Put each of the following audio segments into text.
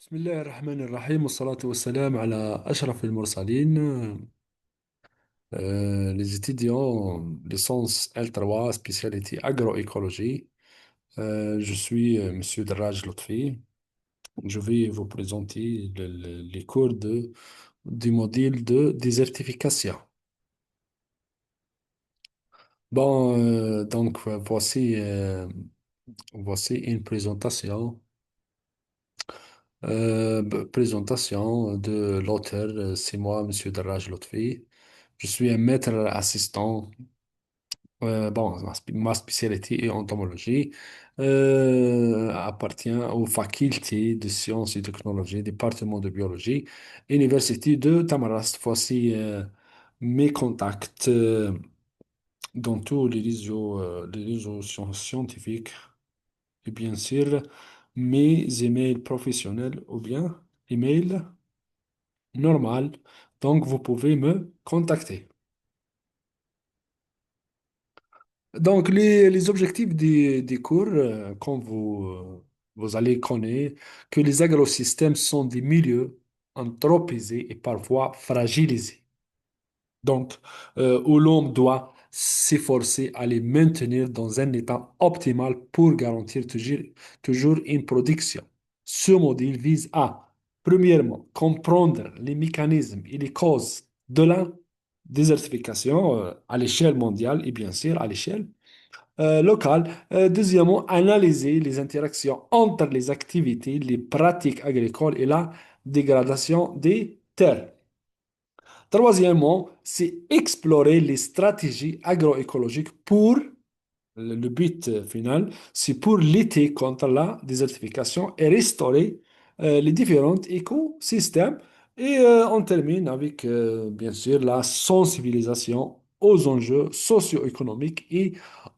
بسم الله الرحمن الرحيم والصلاة والسلام على أشرف المرسلين. Les étudiants licence L3 spécialité agroécologie. Je suis Monsieur Darraj Lotfi. Je vais vous présenter les cours du module de désertification. Voici une présentation de l'auteur. C'est moi, Monsieur Darraj Lotfi. Je suis un maître assistant. Ma spécialité est entomologie. Appartient aux facultés de sciences et technologies, département de biologie, Université de Tamarast. Voici mes contacts dans tous les réseaux scientifiques et bien sûr mes emails professionnels ou bien emails normal. Donc vous pouvez me contacter. Donc, les objectifs des cours, comme vous allez connaître, que les agrosystèmes sont des milieux anthropisés et parfois fragilisés. Donc, où l'homme doit s'efforcer à les maintenir dans un état optimal pour garantir toujours une production. Ce modèle vise à, premièrement, comprendre les mécanismes et les causes de la désertification à l'échelle mondiale et bien sûr à l'échelle locale. Deuxièmement, analyser les interactions entre les activités, les pratiques agricoles et la dégradation des terres. Troisièmement, c'est explorer les stratégies agroécologiques pour le but final, c'est pour lutter contre la désertification et restaurer les différents écosystèmes. Et on termine avec, bien sûr, la sensibilisation aux enjeux socio-économiques et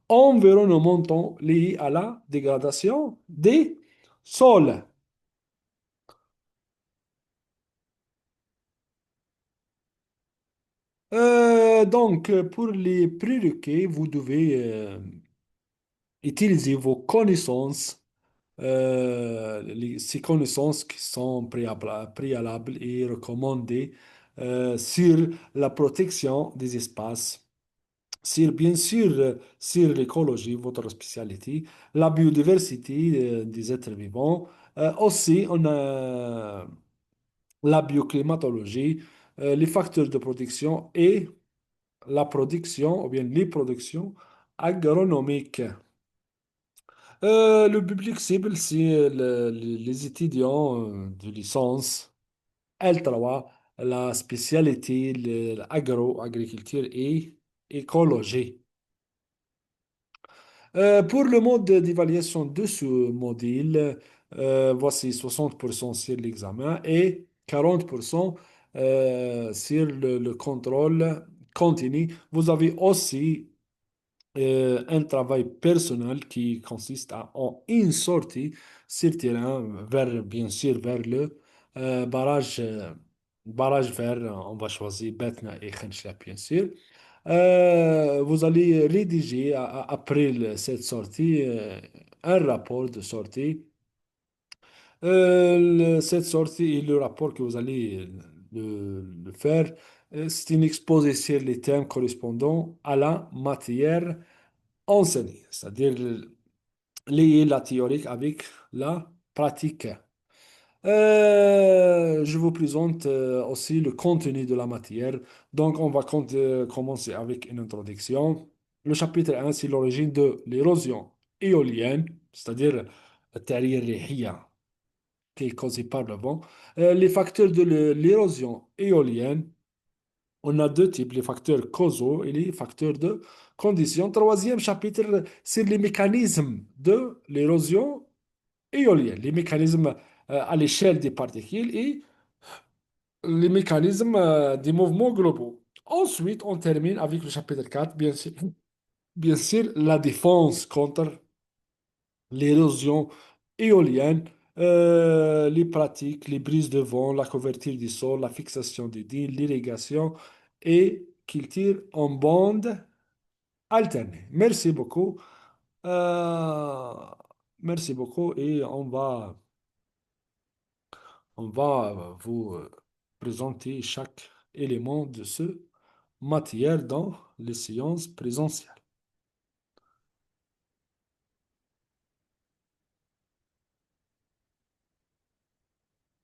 environnementaux liés à la dégradation des sols. Pour les prérequis, vous devez utiliser vos connaissances, ces connaissances qui sont préalables et recommandées sur la protection des espaces, sur, bien sûr, sur l'écologie, votre spécialité, la biodiversité des êtres vivants. Aussi, on a la bioclimatologie, les facteurs de protection et la production, ou bien les productions agronomiques. Le public cible, c'est les étudiants de licence L3, la spécialité agriculture et écologie. Pour le mode d'évaluation de ce module, voici 60% sur l'examen et 40% sur le contrôle continu. Vous avez aussi un travail personnel qui consiste en une sortie sur le terrain vers, bien sûr, vers le barrage vert. On va choisir Betna et Khenchla, bien sûr. Vous allez rédiger après cette sortie un rapport de sortie. Cette sortie et le rapport que vous allez le faire, c'est une exposé sur les thèmes correspondant à la matière enseignée, c'est-à-dire lier la théorique avec la pratique. Je vous présente aussi le contenu de la matière. Donc, on va commencer avec une introduction. Le chapitre 1, c'est l'origine de l'érosion éolienne, c'est-à-dire التعرية الريحية qui est causée par le vent. Les facteurs de l'érosion éolienne, on a deux types, les facteurs causaux et les facteurs de conditions. Troisième chapitre, c'est les mécanismes de l'érosion éolienne, les mécanismes à l'échelle des particules et les mécanismes des mouvements globaux. Ensuite, on termine avec le chapitre 4, bien sûr, la défense contre l'érosion éolienne, les pratiques, les brises de vent, la couverture du sol, la fixation des digues, l'irrigation et culture en bande alternée. Merci beaucoup. Euh, Merci beaucoup et On va vous présenter chaque élément de ce matière dans les séances présentielles.